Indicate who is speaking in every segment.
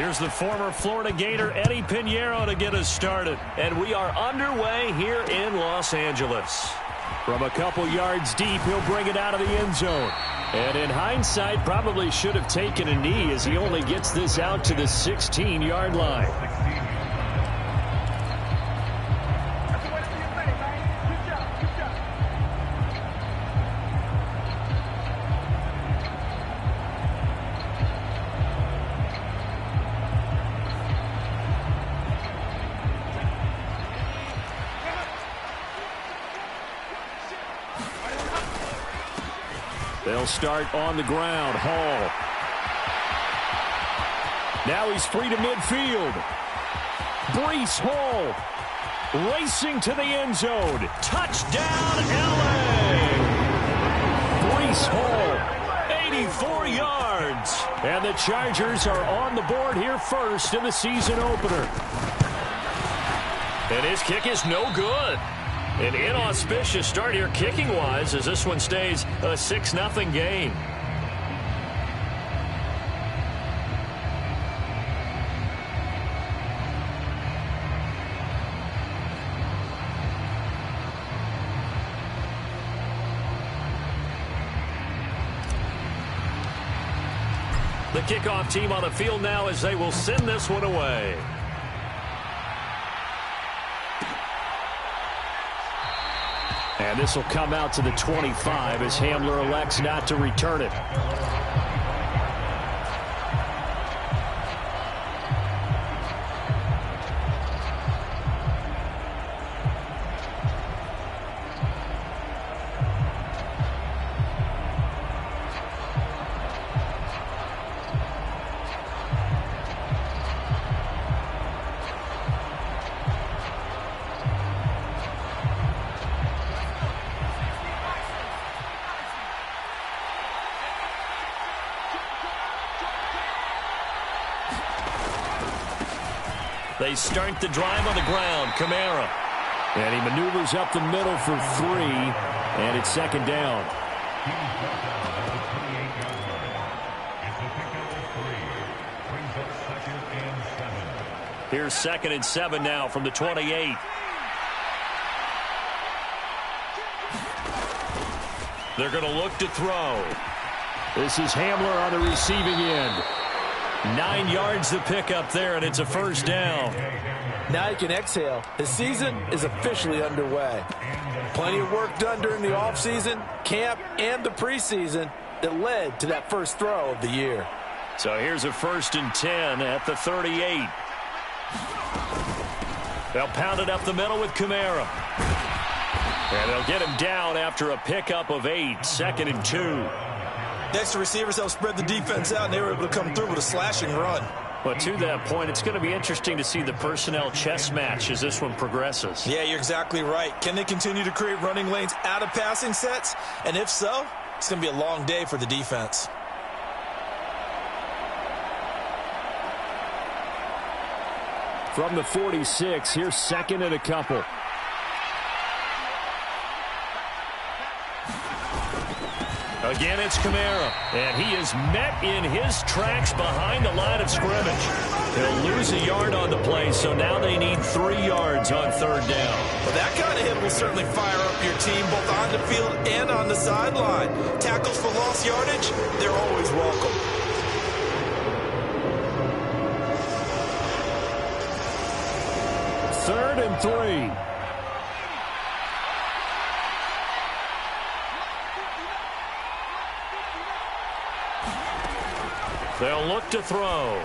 Speaker 1: Here's the former Florida Gator Eddie Pinheiro to get us started. And we are underway here in Los Angeles. From a couple yards deep, he'll bring it out of the end zone. And in hindsight, probably should have taken a knee as he only gets this out to the 16-yard line. They'll start on the ground. Hall. Now he's free to midfield. Breece Hall racing to the end zone. Touchdown, L.A. Breece Hall, 84 yards. And the Chargers are on the board here first in the season opener. And his kick is no good. An inauspicious start here kicking-wise as this one stays a 6-0 game. The kickoff team on the field now as they will send this one away. And this will come out to the 25 as Hamler elects not to return it. They start the drive on the ground. Kamara. And he maneuvers up the middle for 3. And it's second down. Here's 2nd and 7 now from the 28. They're going to look to throw. This is Hamler on the receiving end. 9 yards to pick up there, and it's a first down.
Speaker 2: Now you can exhale. The season is officially underway. Plenty of work done during the offseason, camp, and the preseason that led to that first throw of the year.
Speaker 1: So here's a 1st and 10 at the 38. They'll pound it up the middle with Kamara. And they'll get him down after a pickup of 8, 2nd and 2.
Speaker 3: The extra receivers helped spread the defense out, and they were able to come through with a slashing run.
Speaker 1: But to that point, it's going to be interesting to see the personnel chess match as this one progresses.
Speaker 3: Yeah, you're exactly right. Can they continue to create running lanes out of passing sets? And if so, it's going to be a long day for the defense.
Speaker 1: From the 46, here's 2nd and a couple. Again, it's Kamara, and he is met in his tracks behind the line of scrimmage. He'll lose a yard on the play, so now they need 3 yards on 3rd down.
Speaker 3: Well, that kind of hit will certainly fire up your team, both on the field and on the sideline. Tackles for lost yardage, they're always welcome.
Speaker 1: Third and 3. They'll look to throw.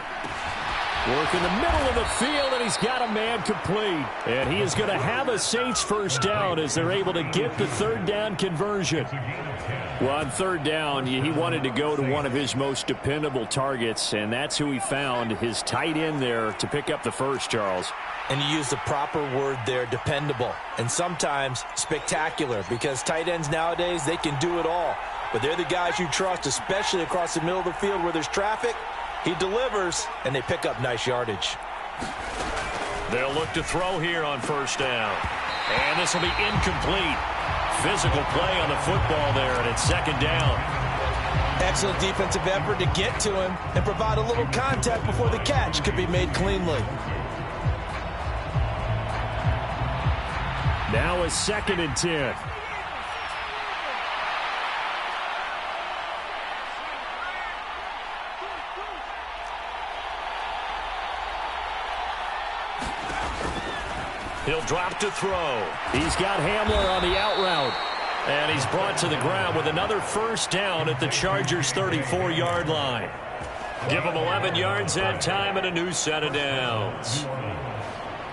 Speaker 1: Work in the middle of the field, and he's got a man complete. And he is going to have a Saints first down as they're able to get the 3rd down conversion. Well, on 3rd down, he wanted to go to one of his most dependable targets, and that's who he found, his tight end there, to pick up the first, Charles.
Speaker 2: And you use the proper word there, dependable. And sometimes spectacular, because tight ends nowadays, they can do it all. But they're the guys you trust, especially across the middle of the field where there's traffic. He delivers, and they pick up nice yardage.
Speaker 1: They'll look to throw here on 1st down. And this will be incomplete. Physical play on the football there, and it's 2nd down.
Speaker 2: Excellent defensive effort to get to him and provide a little contact before the catch could be made cleanly.
Speaker 1: Now a 2nd and 10. He'll drop to throw. He's got Hamler on the out route. And he's brought to the ground with another first down at the Chargers' 34-yard line. Give him 11 yards that time and a new set of downs.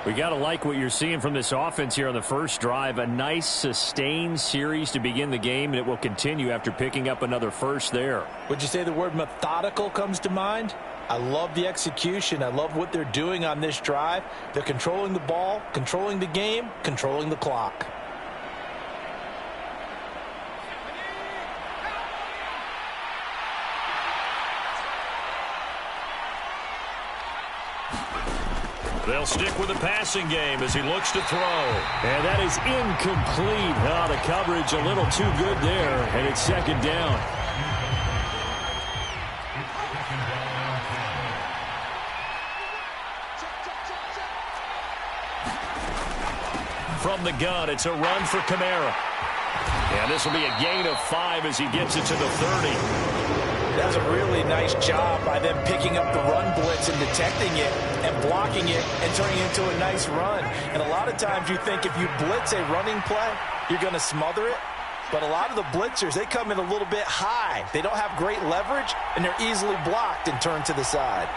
Speaker 1: We got to like what you're seeing from this offense here on the first drive. A nice, sustained series to begin the game, and it will continue after picking up another first there.
Speaker 2: Would you say the word methodical comes to mind? I love the execution. I love what they're doing on this drive. They're controlling the ball, controlling the game, controlling the clock.
Speaker 1: They'll stick with the passing game as he looks to throw. And that is incomplete. Oh, the coverage a little too good there, and it's 2nd down. From the gun, it's a run for Kamara. And this will be a gain of 5 as he gets it to the 30.
Speaker 2: That's a really nice job by them picking up the run blitz and detecting it and blocking it and turning it into a nice run. And a lot of times you think if you blitz a running play, you're going to smother it. But a lot of the blitzers, they come in a little bit high. They don't have great leverage, and they're easily blocked and turned to the side.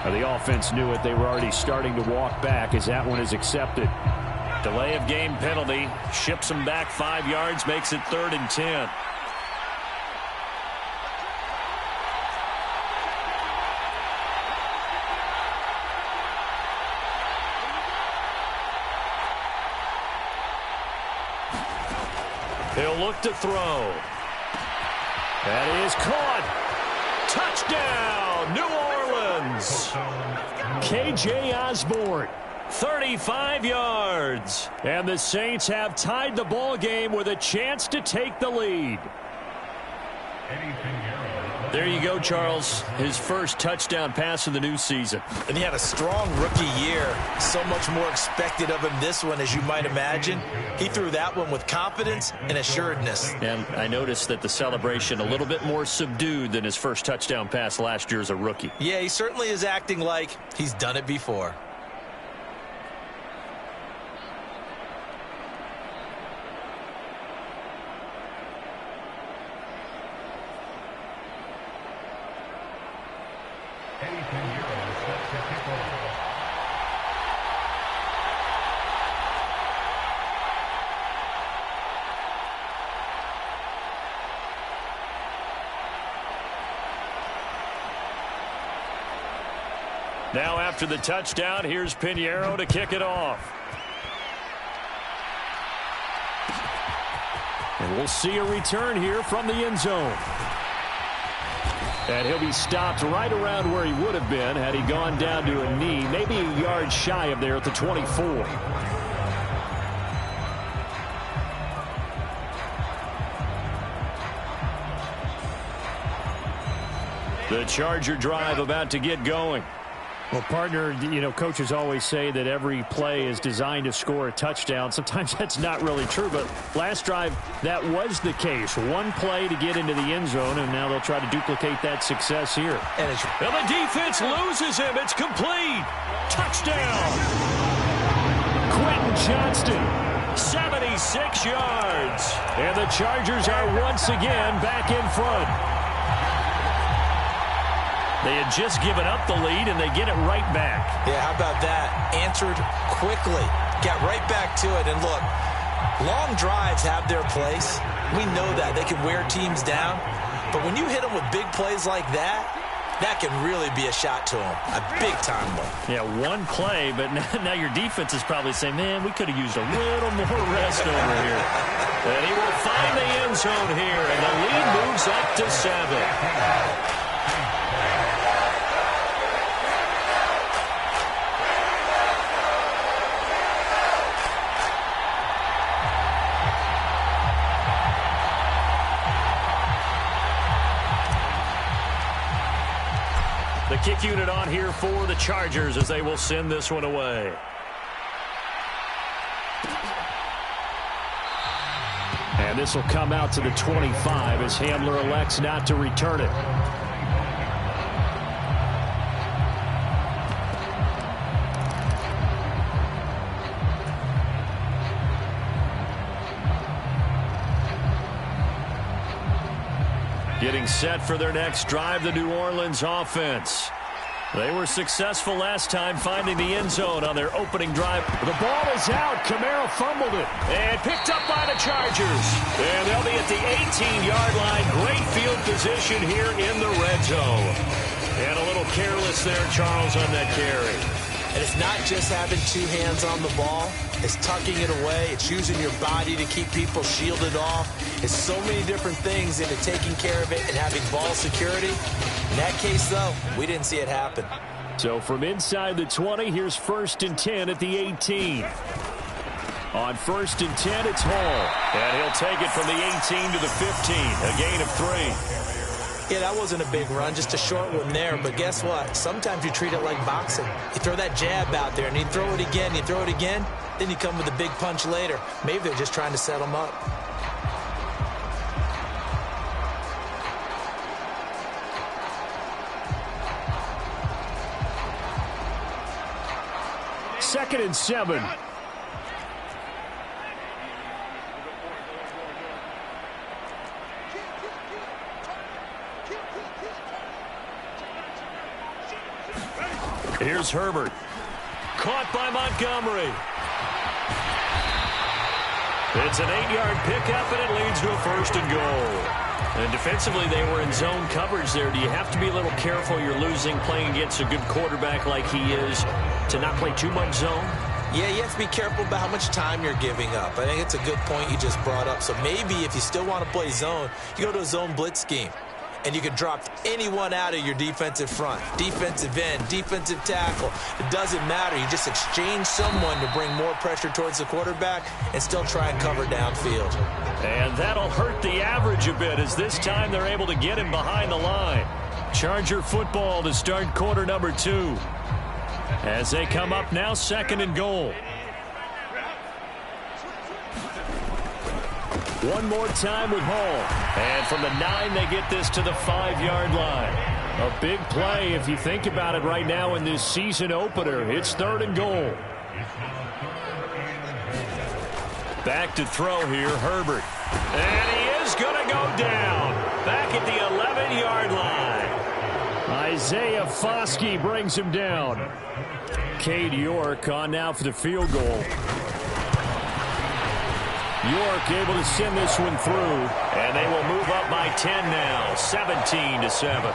Speaker 1: The offense knew it. They were already starting to walk back as that one is accepted. Delay of game penalty. Ships them back 5 yards. Makes it 3rd and 10. He'll look to throw. That is caught. Touchdown, New Orleans. KJ Osborne, 35 yards. And the Saints have tied the ball game with a chance to take the lead. There you go, Charles. His first touchdown pass of the new season.
Speaker 2: And he had a strong rookie year. So much more expected of him this one, as you might imagine. He threw that one with confidence and assuredness.
Speaker 1: And I noticed that the celebration a little bit more subdued than his first touchdown pass last year as a rookie.
Speaker 2: Yeah, he certainly is acting like he's done it before.
Speaker 1: Now after the touchdown, here's Pinheiro to kick it off. And we'll see a return here from the end zone. And he'll be stopped right around where he would have been had he gone down to a knee, maybe a yard shy of there at the 24. The Charger drive about to get going. Well, partner, you know, coaches always say that every play is designed to score a touchdown. Sometimes that's not really true, but last drive, that was the case. One play to get into the end zone, and now they'll try to duplicate that success here. And the defense loses him. It's complete. Touchdown. Quentin Johnston, 76 yards. And the Chargers are once again back in front. They had just given up the lead, and they get it right back.
Speaker 2: Yeah, how about that? Answered quickly. Got right back to it. And look, long drives have their place. We know that. They can wear teams down. But when you hit them with big plays like that, that can really be a shot to them. A big-time one.
Speaker 1: Yeah, one play, but now your defense is probably saying, man, we could have used a little more rest over here. And he will find the end zone here, and the lead moves up to 7. The kick unit on here for the Chargers as they will send this one away. And this will come out to the 25 as Hamler elects not to return it. Getting set for their next drive, the New Orleans offense. They were successful last time finding the end zone on their opening drive. The ball is out. Kamara fumbled it. And picked up by the Chargers. And they'll be at the 18-yard line. Great field position here in the red zone. And a little careless there, Charles, on that carry.
Speaker 2: And it's not just having two hands on the ball. It's tucking it away. It's using your body to keep people shielded off. It's so many different things into taking care of it and having ball security. In that case, though, we didn't see it happen.
Speaker 1: So from inside the 20, here's 1st and 10 at the 18. On 1st and 10, it's Hall. And he'll take it from the 18 to the 15, a gain of 3.
Speaker 2: Yeah, that wasn't a big run, just a short one there. But guess what? Sometimes you treat it like boxing. You throw that jab out there, and you throw it again, you throw it again, then you come with a big punch later. Maybe they're just trying to set them up.
Speaker 1: Second and 7. Here's Herbert. Caught by Montgomery. It's an 8-yard pickup, and it leads to a 1st and goal. And defensively, they were in zone coverage there. Do you have to be a little careful? You're losing playing against a good quarterback like he is to not play too much zone?
Speaker 2: Yeah, you have to be careful about how much time you're giving up. I think it's a good point you just brought up. So maybe if you still want to play zone, you go to a zone blitz scheme. And you can drop anyone out of your defensive front. Defensive end, defensive tackle. It doesn't matter. You just exchange someone to bring more pressure towards the quarterback and still try and cover downfield.
Speaker 1: And that'll hurt the average a bit as this time they're able to get him behind the line. Charger football to start quarter number 2. As they come up now, 2nd and goal. One more time with Hall. And from the 9, they get this to the 5-yard line. A big play if you think about it right now in this season opener. It's 3rd and goal. Back to throw here, Herbert. And he is going to go down. Back at the 11-yard line. Isaiah Foskey brings him down. Cade York on now for the field goal. York able to send this one through, and they will move up by 10 now, 17-7.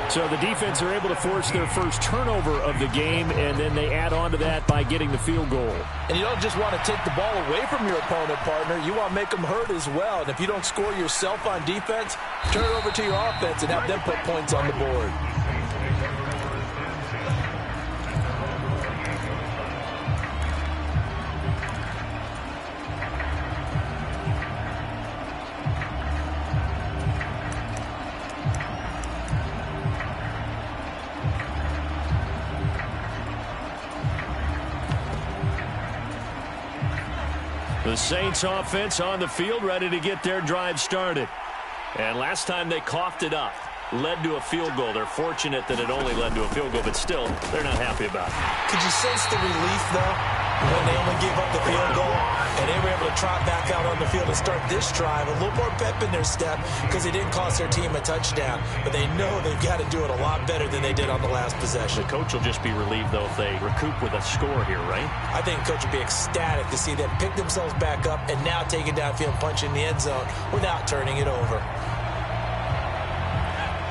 Speaker 1: So the defense are able to force their first turnover of the game, and then they add on to that by getting the field goal.
Speaker 2: And you don't just want to take the ball away from your opponent, partner. You want to make them hurt as well. And if you don't score yourself on defense, turn it over to your offense and have them put points on the board.
Speaker 1: The Saints offense on the field, ready to get their drive started. And last time they coughed it up, led to a field goal. They're fortunate that it only led to a field goal, but still, they're not happy about it.
Speaker 2: Could you sense the relief, though, when they only gave up the field goal and they were able to trot back out on the field and start this drive? A little more pep in their step because they didn't cost their team a touchdown, but they know they've got to do it a lot better than they did on the last possession.
Speaker 1: The coach will just be relieved, though, if they recoup with a score here, right?
Speaker 2: I think the coach will be ecstatic to see them pick themselves back up and now take it downfield and punch in the end zone without turning it over.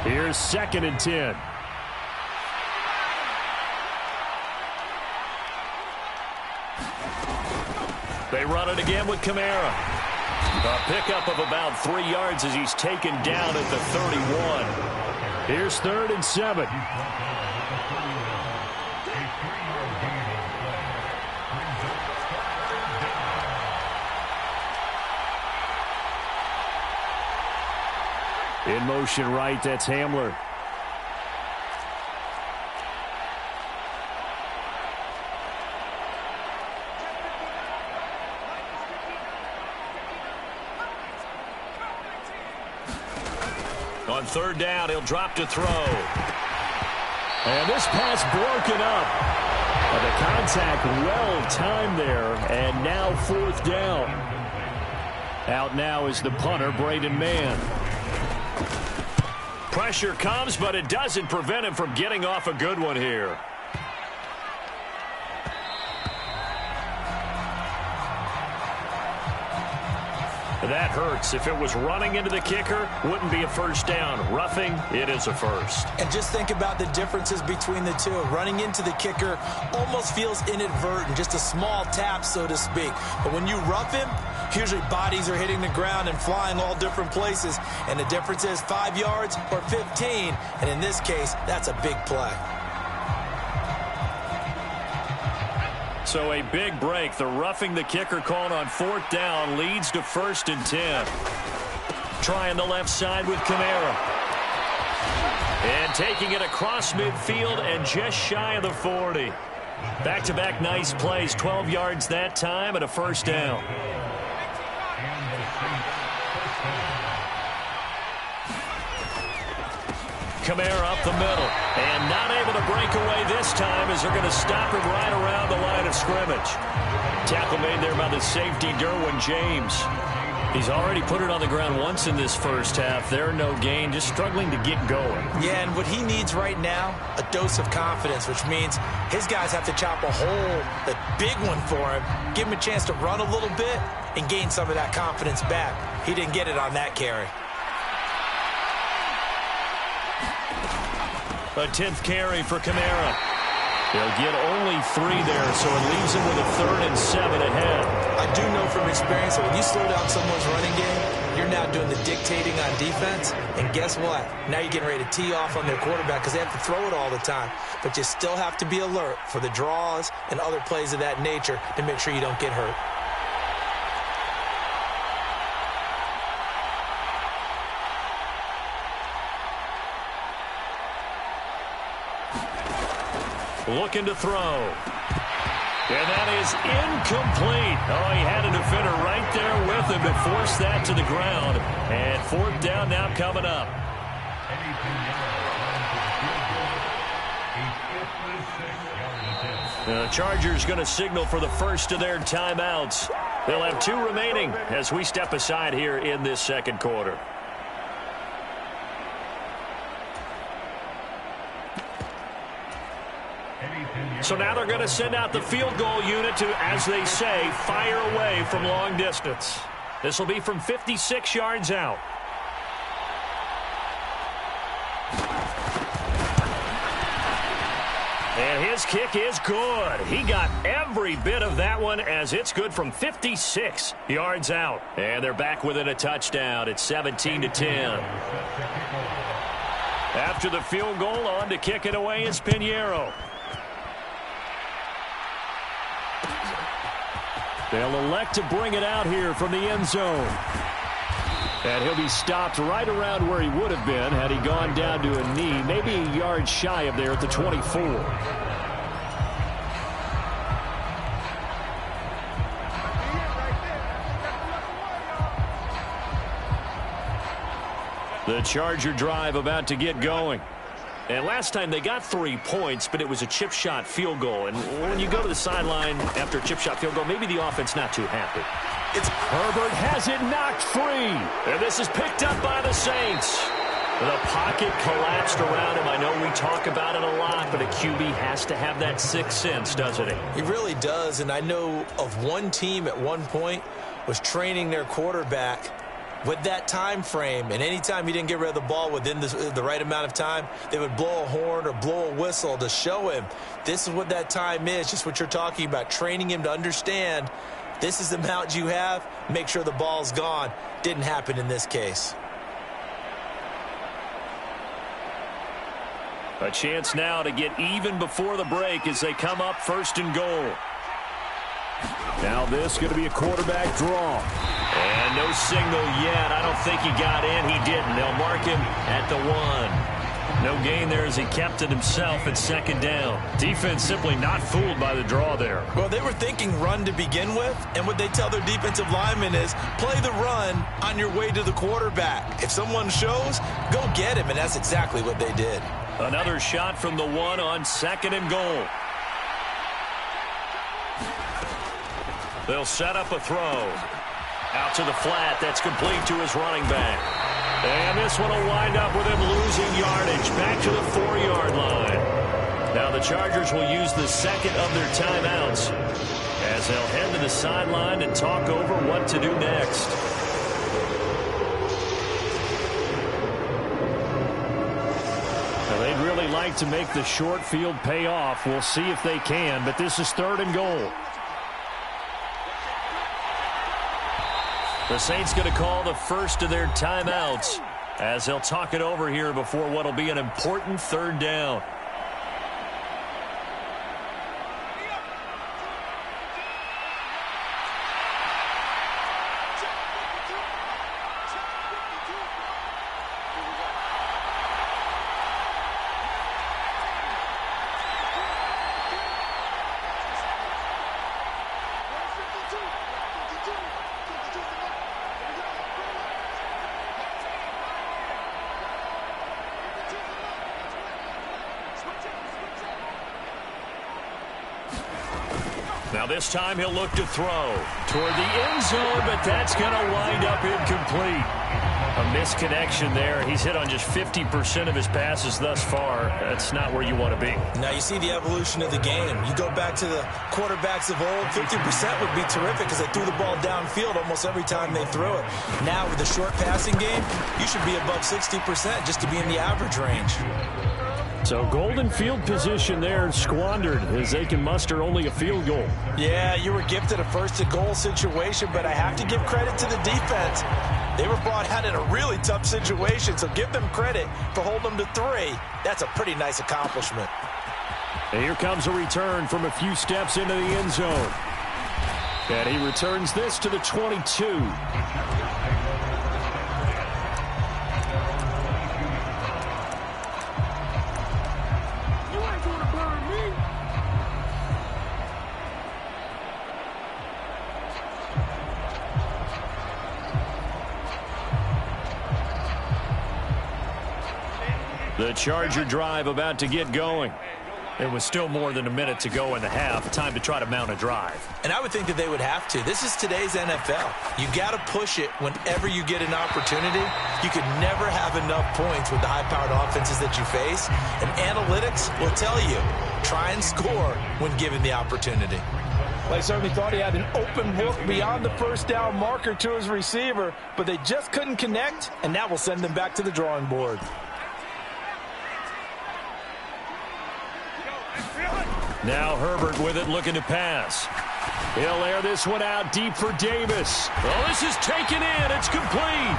Speaker 1: Here's 2nd and 10. They run it again with Kamara. A pickup of about 3 yards as he's taken down at the 31. Here's 3rd and 7. In motion right, that's Hamler. On third down, he'll drop to throw. And this pass broken up. The contact well timed there, and now fourth down. Out now is the punter, Braden Mann. Pressure comes, but it doesn't prevent him from getting off a good one here. That hurts. If it was running into the kicker, wouldn't be a first down. Roughing, it is a first.
Speaker 2: And just think about the differences between the two. Running into the kicker almost feels inadvertent, just a small tap, so to speak. But when you rough him, usually bodies are hitting the ground and flying all different places. And the difference is 5 yards or 15. And in this case, that's a big play.
Speaker 1: So a big break. The roughing the kicker called on fourth down leads to 1st and 10. Trying the left side with Kamara. And taking it across midfield and just shy of the 40. Back-to-back nice plays. 12 yards that time and a first down. Kamara up the middle, and not able to break away this time as they're going to stop him right around the line of scrimmage. Tackle made there by the safety, Derwin James. He's already put it on the ground once in this first half. There, no gain, just struggling to get going.
Speaker 2: Yeah, and what he needs right now, a dose of confidence, which means his guys have to chop a hole, a big one for him, give him a chance to run a little bit and gain some of that confidence back. He didn't get it on that carry.
Speaker 1: A 10th carry for Kamara. They'll get only 3 there, so it leaves him with a 3rd and 7 ahead.
Speaker 2: I do know from experience that when you slow down someone's running game, you're now doing the dictating on defense. And guess what? Now you're getting ready to tee off on their quarterback because they have to throw it all the time. But you still have to be alert for the draws and other plays of that nature to make sure you don't get hurt.
Speaker 1: Looking to throw. And that is incomplete. Oh, he had a defender right there with him to force that to the ground. And fourth down now coming up. The Chargers going to signal for the first of their timeouts. They'll have 2 remaining as we step aside here in this second quarter. So now they're going to send out the field goal unit to, as they say, fire away from long distance. This will be from 56 yards out. And his kick is good. He got every bit of that one as it's good from 56 yards out. And they're back within a touchdown. It's 17-10. After the field goal, on to kick it away is Pinheiro. They'll elect to bring it out here from the end zone. And he'll be stopped right around where he would have been had he gone down to a knee, maybe a yard shy of there at the 24. The Charger drive about to get going. And last time they got 3 points, but it was a chip shot field goal. And when you go to the sideline after a chip shot field goal, maybe the offense not too happy. Herbert has it knocked free. And this is picked up by the Saints. The pocket collapsed around him. I know we talk about it a lot, but a QB has to have that sixth sense, doesn't he?
Speaker 2: He really does. And I know of one team at one point was training their quarterback with that time frame, and anytime he didn't get rid of the ball within the right amount of time, they would blow a horn or blow a whistle to show him this is what that time is, just what you're talking about, training him to understand this is the amount you have, make sure the ball's gone. Didn't happen in this case.
Speaker 1: A chance now to get even before the break as they come up 1st and goal. Now this going to be a quarterback draw. And no signal yet. I don't think he got in. He didn't. They'll mark him at the 1. No gain there as he kept it himself at second down. Defense simply not fooled by the draw there.
Speaker 2: Well, they were thinking run to begin with, and what they tell their defensive linemen is play the run on your way to the quarterback. If someone shows, go get him, and that's exactly what they did.
Speaker 1: Another shot from the one on 2nd and goal. They'll set up a throw. Out to the flat. That's complete to his running back. And this one will wind up with him losing yardage back to the 4-yard line. Now the Chargers will use the second of their timeouts as they'll head to the sideline and talk over what to do next. Now they'd really like to make the short field pay off. We'll see if they can, but this is 3rd and goal. The Saints going to call the first of their timeouts as they'll talk it over here before what will be an important 3rd down. Now this time he'll look to throw toward the end zone, but that's going to wind up incomplete. A misconnection there. He's hit on just 50% of his passes thus far. That's not where you want to be.
Speaker 2: Now you see the evolution of the game. You go back to the quarterbacks of old, 50% would be terrific because they threw the ball downfield almost every time they threw it. Now with the short passing game, you should be above 60% just to be in the average range.
Speaker 1: So golden field position there squandered as they can muster only a field goal.
Speaker 2: Yeah, you were gifted a 1st and goal situation, but I have to give credit to the defense. They were brought out in a really tough situation, so give them credit for holding them to 3. That's a pretty nice accomplishment.
Speaker 1: And here comes a return from a few steps into the end zone. And he returns this to the 22. The Charger drive about to get going. It was still more than a minute to go in the half. Time to try to mount a drive.
Speaker 2: And I would think that they would have to. This is today's NFL. You got to push it whenever you get an opportunity. You could never have enough points with the high-powered offenses that you face. And analytics will tell you, try and score when given the opportunity.
Speaker 4: They certainly thought he had an open look beyond the 1st down marker to his receiver, but they just couldn't connect, and that will send them back to the drawing board.
Speaker 1: Now Herbert with it, looking to pass. He'll air this one out deep for Davis. Oh, this is taken in. It's complete.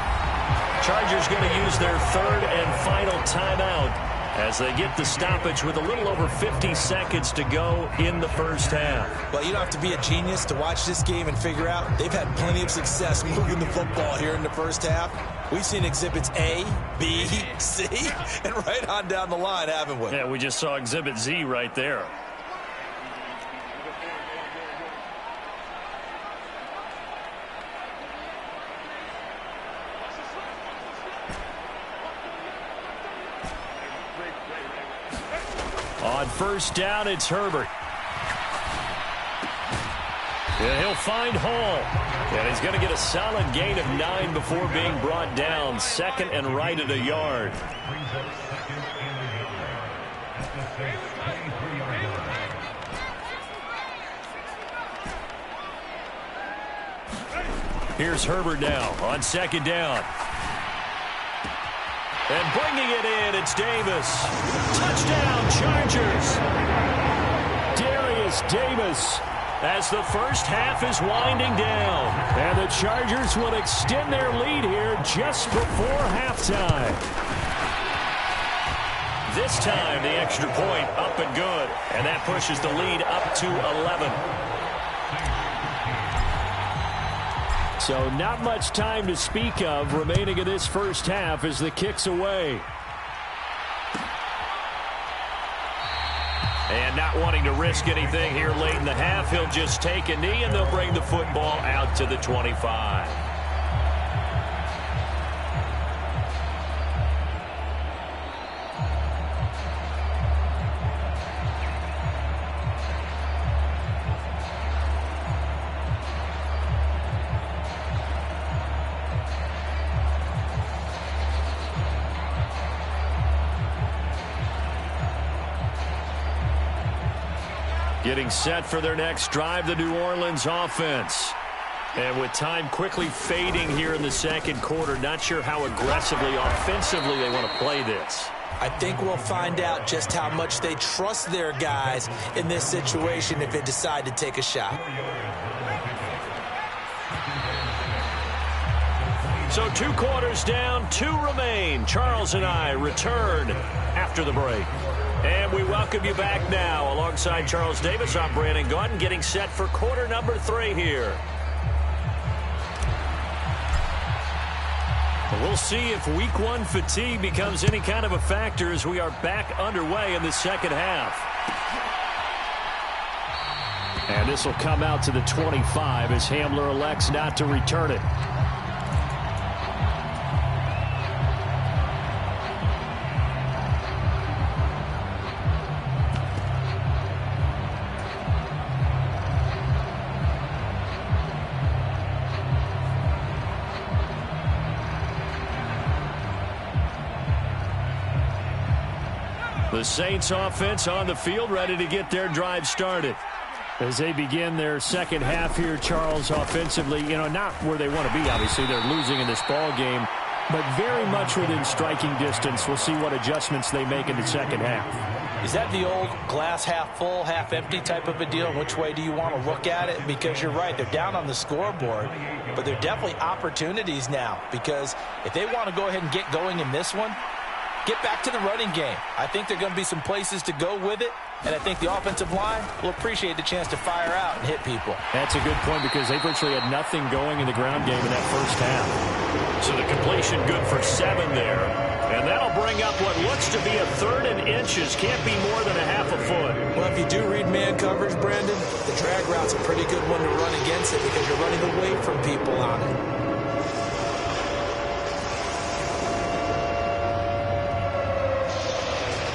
Speaker 1: Chargers going to use their 3rd and final timeout as they get the stoppage with a little over 50 seconds to go in the 1st half.
Speaker 2: Well, you don't have to be a genius to watch this game and figure out they've had plenty of success moving the football here in the 1st half. We've seen exhibits A, B, C, and right on down the line, haven't we?
Speaker 1: Yeah, we just saw exhibit Z right there. On 1st down, it's Herbert. And he'll find Hall. And he's going to get a solid gain of 9 before being brought down. 2nd and right at a yard. Here's Herbert now on 2nd down. And bringing it in, it's Davis. Touchdown, Chargers. Darius Davis as the 1st half is winding down. And the Chargers will extend their lead here just before halftime. This time, the extra point up and good. And that pushes the lead up to 11. So not much time to speak of remaining in this 1st half as the kick's away. And not wanting to risk anything here late in the half, he'll just take a knee, and they'll bring the football out to the 25. Getting set for their next drive, the New Orleans offense. And with time quickly fading here in the second quarter, not sure how aggressively, offensively they want to play this.
Speaker 2: I think we'll find out just how much they trust their guys in this situation if they decide to take a shot.
Speaker 1: So 2 quarters down, 2 remain. Charles and I return after the break. And we welcome you back now. Alongside Charles Davis, I'm Brandon Gaudin, getting set for quarter number 3 here. We'll see if week 1 fatigue becomes any kind of a factor as we are back underway in the second half. And this will come out to the 25 as Hamler elects not to return it. The Saints offense on the field, ready to get their drive started. As they begin their second half here, Charles, offensively, not where they want to be, obviously. They're losing in this ball game, but very much within striking distance. We'll see what adjustments they make in the second half.
Speaker 4: Is that the old glass half full, half empty type of a deal? Which way do you want to look at it? Because you're right, they're down on the scoreboard, but they're definitely opportunities now, because if they want to go ahead and get going in this one, get back to the running game. I think there are going to be some places to go with it, and I think the offensive line will appreciate the chance to fire out and hit people.
Speaker 1: That's a good point because they virtually had nothing going in the ground game in that first half. So the completion good for 7 there. And that'll bring up what looks to be a 3rd and inches. Can't be more than a half a foot.
Speaker 2: Well, if you do read man coverage, Brandon, the drag route's a pretty good one to run against it because you're running away from people on it.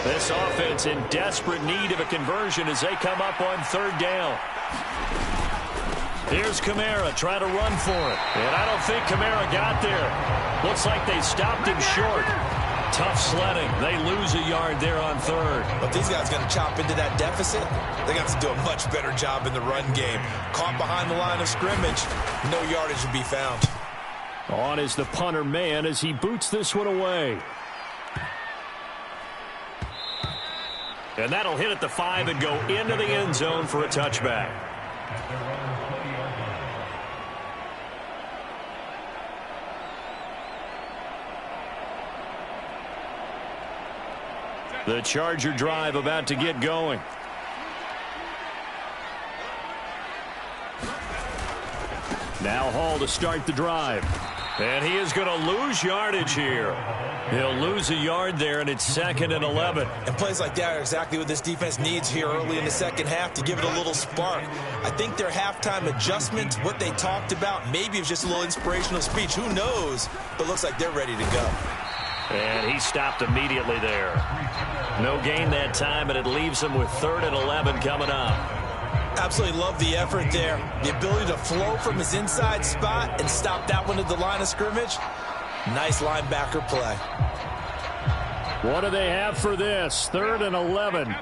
Speaker 1: This offense in desperate need of a conversion as they come up on 3rd down. Here's Kamara trying to run for it. And I don't think Kamara got there. Looks like they stopped him short. Tough sledding. They lose a yard there on 3rd.
Speaker 3: But these guys going to chop into that deficit. They got to do a much better job in the run game. Caught behind the line of scrimmage. No yardage to be found.
Speaker 1: On is the punter man as he boots this one away. And that'll hit at the 5 and go into the end zone for a touchback. The Charger drive about to get going. Now Hall to start the drive. And he is going to lose yardage here. He'll lose a yard there, and it's 2nd and 11.
Speaker 2: And plays like that are exactly what this defense needs here early in the second half to give it a little spark. I think their halftime adjustment, what they talked about, maybe it was just a little inspirational speech. Who knows? But looks like they're ready to go.
Speaker 1: And he stopped immediately there. No gain that time, and it leaves him with 3rd and 11 coming up.
Speaker 2: Absolutely love the effort there. The ability to flow from his inside spot and stop that one at the line of scrimmage. Nice linebacker play.
Speaker 1: What do they have for this? 3rd and 11.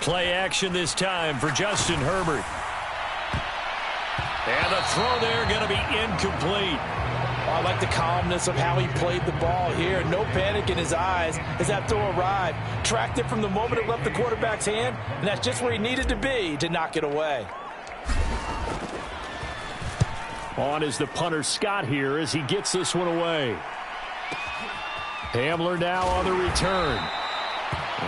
Speaker 1: Play action this time for Justin Herbert. And the throw there going to be incomplete.
Speaker 4: I like the calmness of how he played the ball here. No panic in his eyes as that throw arrived. Tracked it from the moment it left the quarterback's hand, and that's just where he needed to be to knock it away.
Speaker 1: On is the punter Scott here as he gets this one away. Hamler now on the return.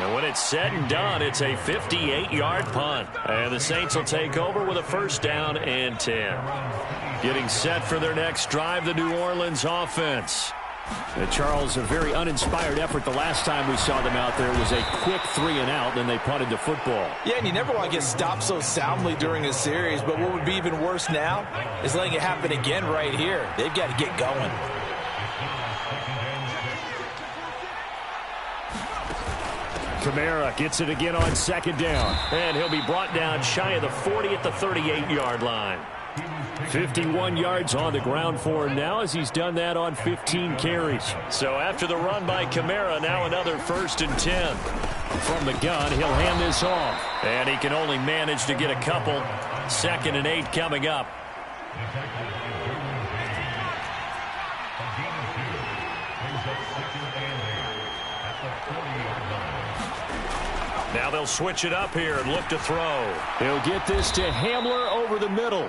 Speaker 1: And when it's said and done, it's a 58-yard punt. And the Saints will take over with a first down and 10. Getting set for their next drive, the New Orleans offense. Charles, a very uninspired effort the last time we saw them out there was a quick 3-and-out, then they punted the football.
Speaker 4: Yeah, and you never want to get stopped so soundly during a series, but what would be even worse now is letting it happen again right here. They've got to get going.
Speaker 1: Kamara gets it again on second down, and he'll be brought down shy of the 40 at the 38-yard line. 51 yards on the ground for him now as he's done that on 15 carries. So after the run by Kamara, now another 1st and 10. From the gun, he'll hand this off. And he can only manage to get a couple. 2nd and 8 coming up. Now they'll switch it up here and look to throw. He'll get this to Hamler over the middle.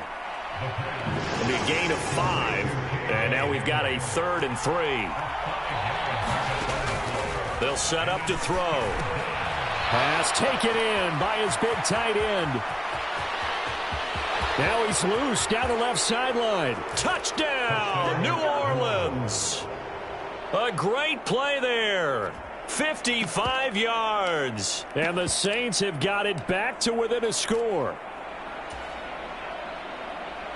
Speaker 1: It'll be a gain of 5. And now we've got a 3rd and 3. They'll set up to throw. Pass taken in by his big tight end. Now he's loose down the left sideline. Touchdown, New Orleans. A great play there. 55 yards. And the Saints have got it back to within a score.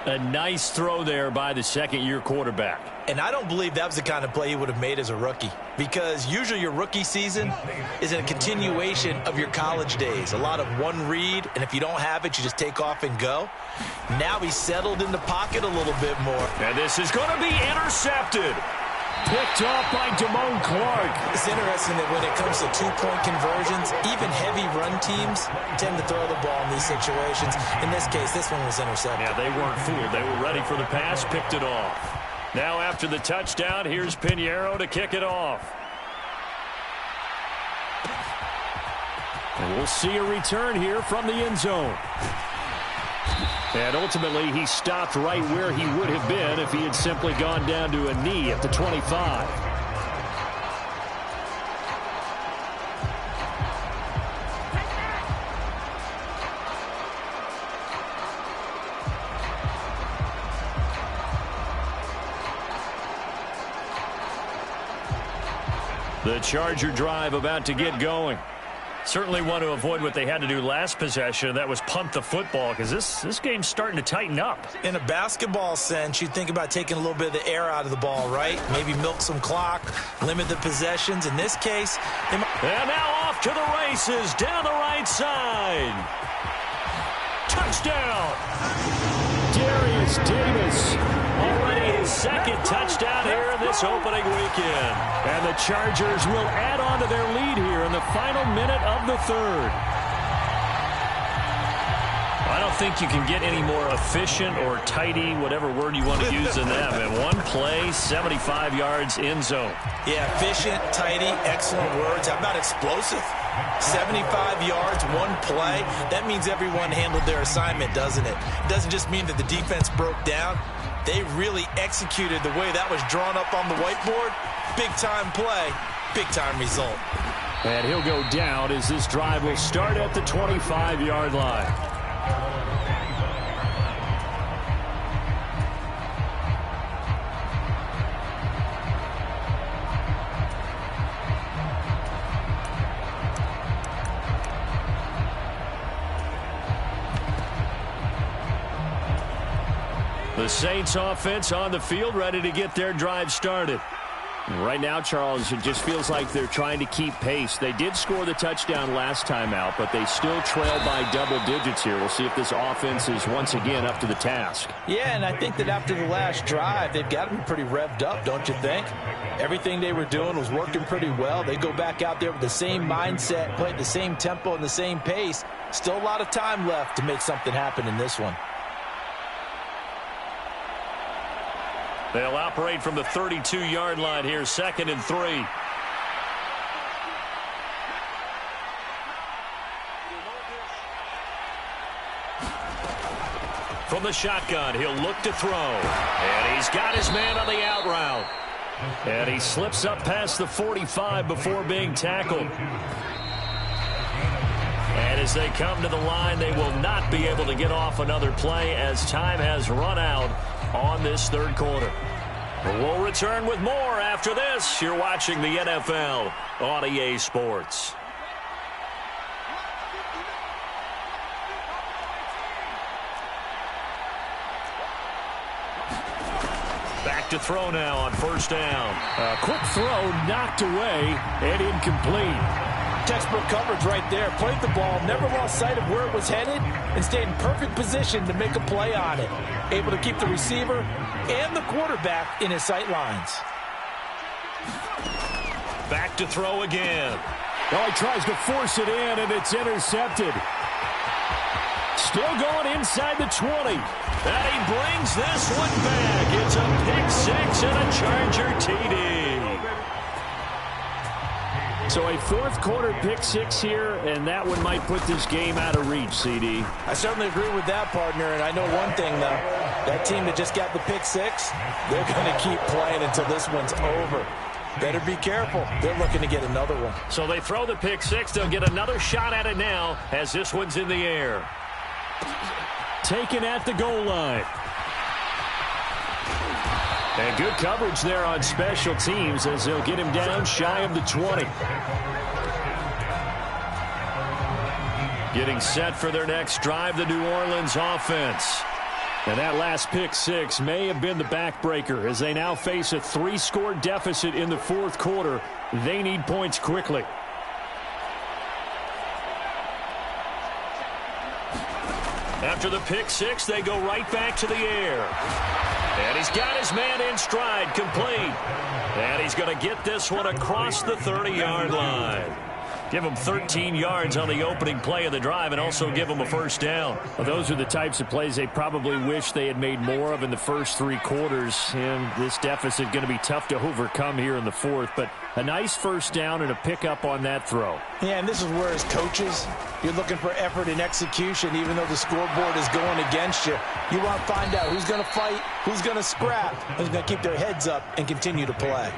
Speaker 1: A nice throw there by the second-year quarterback.
Speaker 4: And I don't believe that was the kind of play he would have made as a rookie, because usually your rookie season is a continuation of your college days. A lot of one read, and if you don't have it, you just take off and go. Now he's settled in the pocket a little bit more.
Speaker 1: And this is going to be intercepted. Picked off by Damone Clark.
Speaker 4: It's interesting that when it comes to two-point conversions, even heavy run teams tend to throw the ball in these situations. In this case, this one was intercepted.
Speaker 1: Yeah, they weren't fooled. They were ready for the pass, picked it off. Now after the touchdown, here's Pinheiro to kick it off. And we'll see a return here from the end zone. And ultimately, he stopped right where he would have been if he had simply gone down to a knee at the 25. The Charger drive about to get going. Certainly want to avoid what they had to do last possession. That was punt the football, because this game's starting to tighten up.
Speaker 4: In a basketball sense, you think about taking a little bit of the air out of the ball, right? Maybe milk some clock, limit the possessions. In this case,
Speaker 1: and now off to the races down the right side. Touchdown! Darius Davis. Already his second touchdown here in this opening weekend. And the Chargers will add on to their lead here in the final minute of the third. I don't think you can get any more efficient or tidy, whatever word you want to use in them. In one play, 75 yards in zone.
Speaker 4: Yeah, efficient, tidy, excellent words. How about explosive? 75 yards, one play. That means everyone handled their assignment, doesn't it? It doesn't just mean that the defense broke down. They really executed the way that was drawn up on the whiteboard. Big-time play, big-time result.
Speaker 1: And he'll go down as this drive will start at the 25-yard line. The Saints offense on the field, ready to get their drive started. Right now, Charles, it just feels like they're trying to keep pace. They did score the touchdown last time out, but they still trail by double digits here. We'll see if this offense is once again up to the task.
Speaker 4: Yeah, and I think that after the last drive, they've got to be pretty revved up, don't you think? Everything they were doing was working pretty well. They go back out there with the same mindset, play at the same tempo and the same pace. Still a lot of time left to make something happen in this one.
Speaker 1: They'll operate from the 32-yard line here, 2nd and 3. From the shotgun, he'll look to throw. And he's got his man on the out route. And he slips up past the 45 before being tackled. As they come to the line, they will not be able to get off another play as time has run out on this third quarter. We'll return with more after this. You're watching the NFL on EA Sports. Back to throw now on first down.
Speaker 5: A quick throw knocked away and incomplete.
Speaker 4: Textbook coverage right there. Played the ball, never lost sight of where it was headed, and stayed in perfect position to make a play on it. Able to keep the receiver and the quarterback in his sight lines.
Speaker 1: Back to throw again.
Speaker 5: Oh, he tries to force it in, and it's intercepted. Still going inside the 20.
Speaker 1: And he brings this one back. It's a pick six and a Charger TD.
Speaker 5: So a fourth quarter pick six here, and that one might put this game out of reach, CD.
Speaker 4: I certainly agree with that, partner, and I know one thing, though. That team that just got the pick six, they're going to keep playing until this one's over. Better be careful. They're looking to get another one.
Speaker 1: So they throw the pick six. They'll get another shot at it now as this one's in the air.
Speaker 5: Taken at the goal line. And good coverage there on special teams as they'll get him down shy of the 20.
Speaker 1: Getting set for their next drive, the New Orleans offense.
Speaker 5: And that last pick six may have been the backbreaker as they now face a 3-score deficit in the fourth quarter. They need points quickly.
Speaker 1: After the pick six, they go right back to the air. And he's got his man in stride, complete. And he's going to get this one across the 30-yard line. Give him 13 yards on the opening play of the drive and also give him a first down.
Speaker 5: Well, those are the types of plays they probably wish they had made more of in the first three quarters. And this deficit going to be tough to overcome here in the fourth. But a nice first down and a pickup on that throw.
Speaker 4: Yeah, and this is where as coaches, you're looking for effort and execution even though the scoreboard is going against you. You want to find out who's going to fight, who's going to scrap, who's going to keep their heads up and continue to play.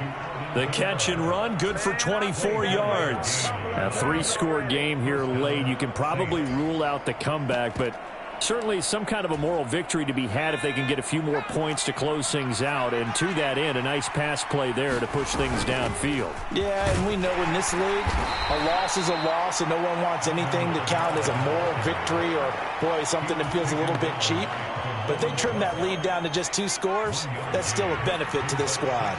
Speaker 1: The catch and run, good for 24 yards.
Speaker 5: A 3-score game here late. You can probably rule out the comeback, but certainly some kind of a moral victory to be had if they can get a few more points to close things out. And to that end, a nice pass play there to push things downfield.
Speaker 4: Yeah, and we know in this league, a loss is a loss, and no one wants anything to count as a moral victory or, boy, something that feels a little bit cheap. But they trim that lead down to just 2 scores. That's still a benefit to this squad.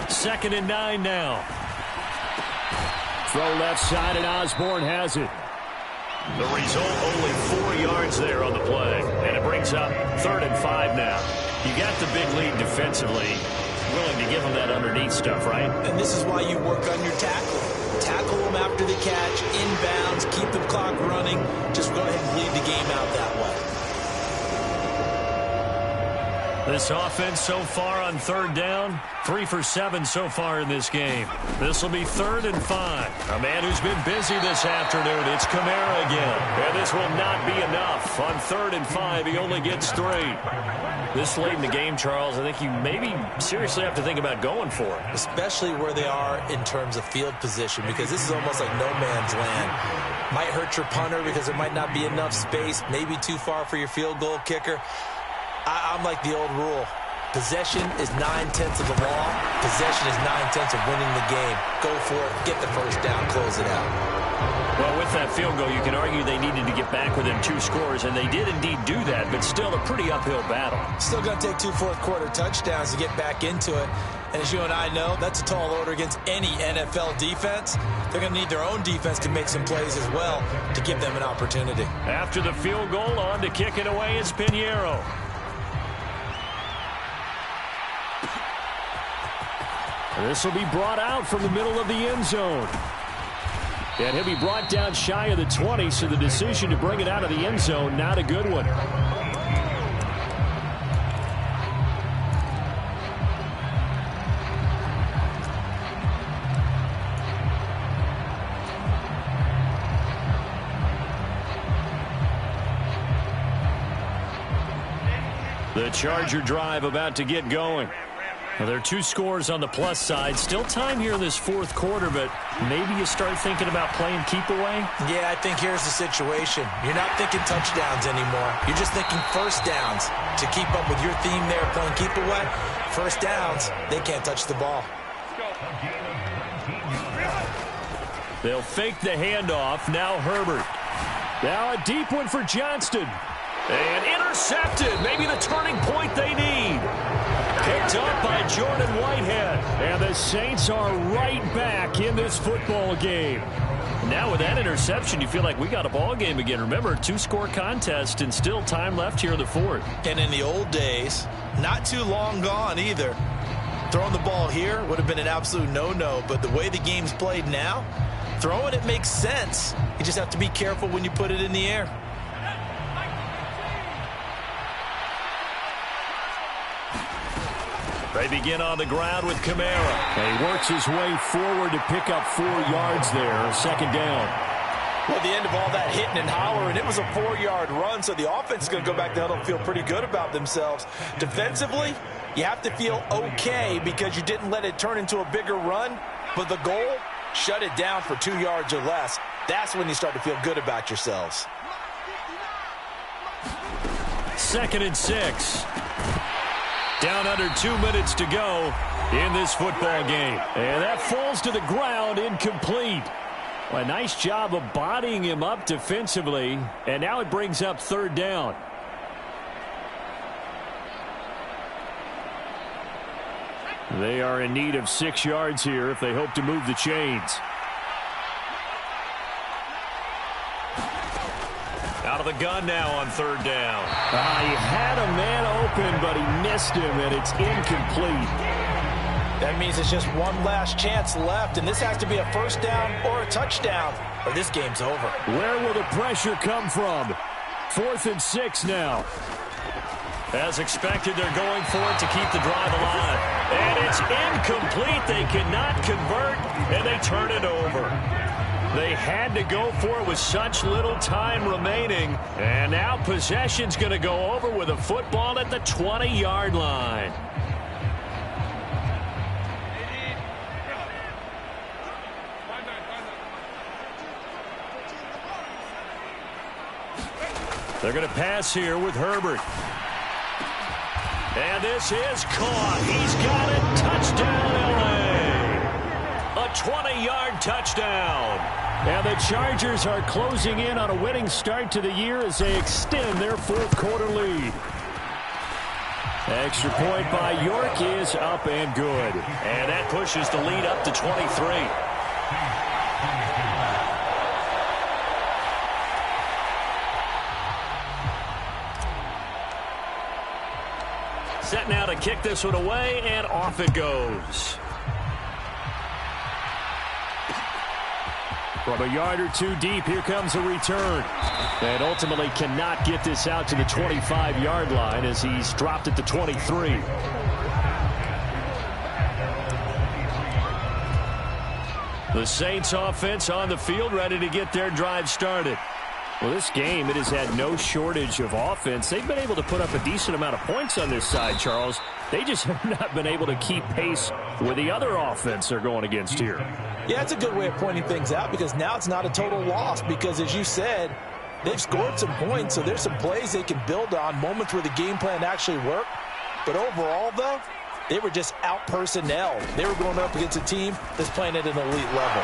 Speaker 1: Second and 9 now.
Speaker 5: Throw left side, and Osborne has it.
Speaker 1: The result, only 4 yards there on the play. And it brings up 3rd and 5 now. You got the big lead defensively. Willing to give them that underneath stuff, right?
Speaker 4: And this is why you work on your tackle. Tackle them after the catch, inbounds, keep the clock running. Just go ahead and lead the game out that way.
Speaker 1: This offense so far on 3rd down, 3 for 7 so far in this game. This will be 3rd and 5. A man who's been busy this afternoon, it's Kamara again. And this will not be enough. On 3rd and 5, he only gets 3. This late in the game, Charles, I think you maybe seriously have to think about going for it.
Speaker 2: Especially where they are in terms of field position, because this is almost like no man's land. Might hurt your punter because there might not be enough space, maybe too far for your field goal kicker. I'm like the old rule. Possession is 9/10 of the law. Possession is 9/10 of winning the game. Go for it. Get the first down. Close it out.
Speaker 1: Well, with that field goal, you can argue they needed to get back within 2 scores, and they did indeed do that, but still a pretty uphill battle.
Speaker 4: Still going to take 2 fourth-quarter touchdowns to get back into it. And as you and I know, that's a tall order against any NFL defense. They're going to need their own defense to make some plays as well to give them an opportunity.
Speaker 1: After the field goal, on to kick it away is Pinheiro.
Speaker 5: This will be brought out from the middle of the end zone. And he'll be brought down shy of the 20, so the decision to bring it out of the end zone, not a good one. The Charger drive about to get going. Well, there are 2 scores on the plus side. Still time here in this fourth quarter, but maybe you start thinking about playing keep away?
Speaker 4: Yeah, I think here's the situation. You're not thinking touchdowns anymore. You're just thinking first downs. To keep up with your theme there, playing keep away, first downs, they can't touch the ball.
Speaker 1: They'll fake the handoff. Now Herbert. Now a deep one for Johnston. And intercepted. Maybe the turning point they need. Picked up by Jordan Whitehead. And the Saints are right back in this football game. Now with that interception, you feel like we got a ball game again. Remember, 2-score contest and still time left here in the fourth.
Speaker 4: And in the old days, not too long gone either, throwing the ball here would have been an absolute no-no. But the way the game's played now, throwing it makes sense. You just have to be careful when you put it in the air.
Speaker 1: They begin on the ground with Kamara. And he works his way forward to pick up 4 yards there. Second down.
Speaker 4: Well, at the end of all that hitting and hollering, it was a 4-yard run, so the offense is going to go back to huddle and feel pretty good about themselves. Defensively, you have to feel okay because you didn't let it turn into a bigger run, but the goal, shut it down for 2 yards or less. That's when you start to feel good about yourselves.
Speaker 1: 2nd and 6. Down under 2 minutes to go in this football game. And that falls to the ground, incomplete. Well, a nice job of bodying him up defensively. And now it brings up 3rd down. They are in need of 6 yards here if they hope to move the chains. Out of the gun now on 3rd down. He had a man open, but he missed him, and it's incomplete.
Speaker 4: That means it's just one last chance left, and this has to be a first down or a touchdown, or this game's over.
Speaker 1: Where will the pressure come from? 4th and 6 now. As expected, they're going for it to keep the drive alive. And it's incomplete. They cannot convert, and they turn it over. They had to go for it with such little time remaining. And now possession's going to go over with a football at the 20-yard line. They're going to pass here with Herbert. And this is caught. He's got it. Touchdown, L.A. A 20-yard touchdown. And the Chargers are closing in on a winning start to the year as they extend their 4th quarter lead. Extra point by York is up and good. And that pushes the lead up to 23. Set now to kick this one away, and off it goes. From a yard or 2 deep, here comes a return. And ultimately cannot get this out to the 25-yard line as he's dropped at the 23. The Saints offense on the field, ready to get their drive started. Well, this game, it has had no shortage of offense. They've been able to put up a decent amount of points on this side, Charles. They just have not been able to keep pace with the other offense they're going against here.
Speaker 4: Yeah, it's a good way of pointing things out because now it's not a total loss because, as you said, they've scored some points, so there's some plays they can build on, moments where the game plan actually worked. But overall, though, they were just out-personnel. They were going up against a team that's playing at an elite level.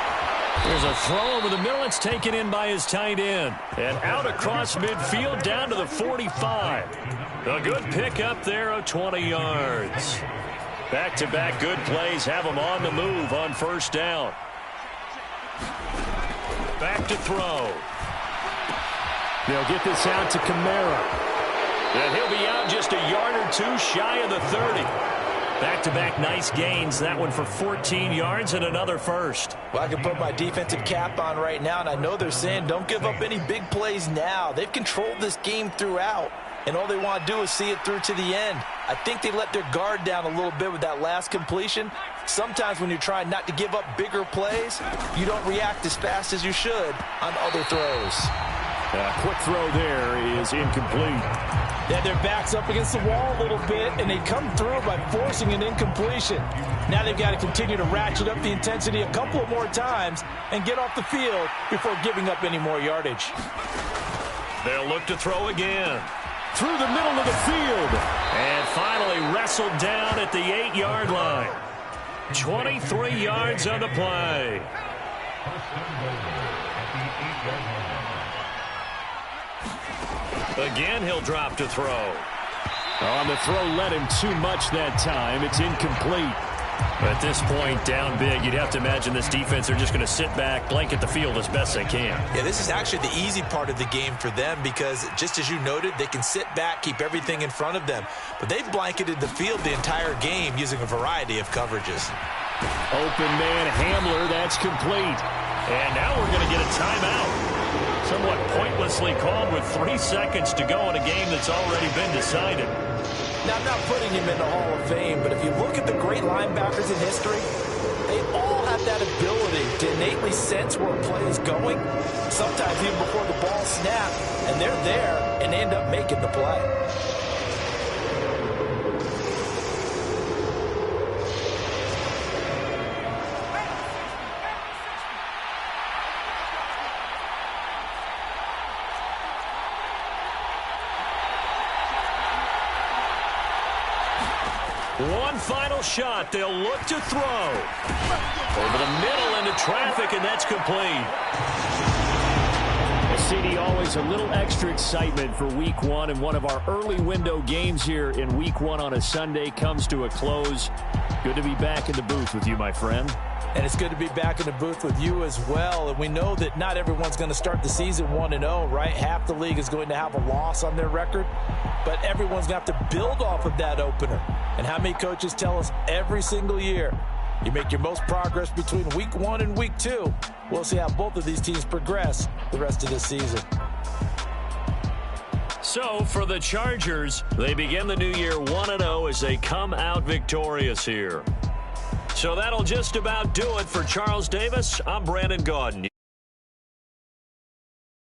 Speaker 1: There's a throw over the middle. It's taken in by his tight end. And out across midfield down to the 45. A good pick up there of 20 yards. Back-to-back good plays have them on the move on 1st down. Back to throw. They'll get this out to Kamara. And he'll be out just a yard or 2 shy of the 30. Back-to-back nice gains. That one for 14 yards and another first.
Speaker 4: Well, I can put my defensive cap on right now, and I know they're saying don't give up any big plays now. They've controlled this game throughout, and all they want to do is see it through to the end. I think they let their guard down a little bit with that last completion. Sometimes when you're trying not to give up bigger plays, you don't react as fast as you should on other throws.
Speaker 1: A quick throw there is incomplete.
Speaker 4: They had their backs up against the wall a little bit, and they come through by forcing an incompletion. Now they've got to continue to ratchet up the intensity a couple of more times and get off the field before giving up any more yardage.
Speaker 1: They'll look to throw again. Through the middle of the field. And finally wrestled down at the 8-yard line. 23 yards on the play. Again, he'll drop to throw. On the throw, led him too much that time. It's incomplete. At this point, down big, you'd have to imagine this defense are just going to sit back, blanket the field as best they can.
Speaker 2: Yeah, this is actually the easy part of the game for them because, just as you noted, they can sit back, keep everything in front of them. But they've blanketed the field the entire game using a variety of coverages.
Speaker 1: Open man Hamler, that's complete. And now we're going to get a timeout. Somewhat pointlessly called with 3 seconds to go in a game that's already been decided.
Speaker 4: Now, I'm not putting him in the Hall of Fame, but if you look at the great linebackers in history, they all have that ability to innately sense where a play is going, sometimes even before the ball snaps, and they're there and they end up making the play.
Speaker 1: One final shot. They'll look to throw. Over the middle into traffic, and that's complete. CD, always a little extra excitement for Week 1, and one of our early window games here in Week 1 on a Sunday comes to a close. Good to be back in the booth with you, my friend.
Speaker 4: And it's good to be back in the booth with you as well. And we know that not everyone's going to start the season 1-0, right? Half the league is going to have a loss on their record. But everyone's going to have to build off of that opener. And how many coaches tell us every single year, you make your most progress between Week 1 and Week 2. We'll see how both of these teams progress the rest of this season.
Speaker 1: So, for the Chargers, they begin the new year 1-0 as they come out victorious here. So that'll just about do it for Charles Davis. I'm Brandon Gaudin.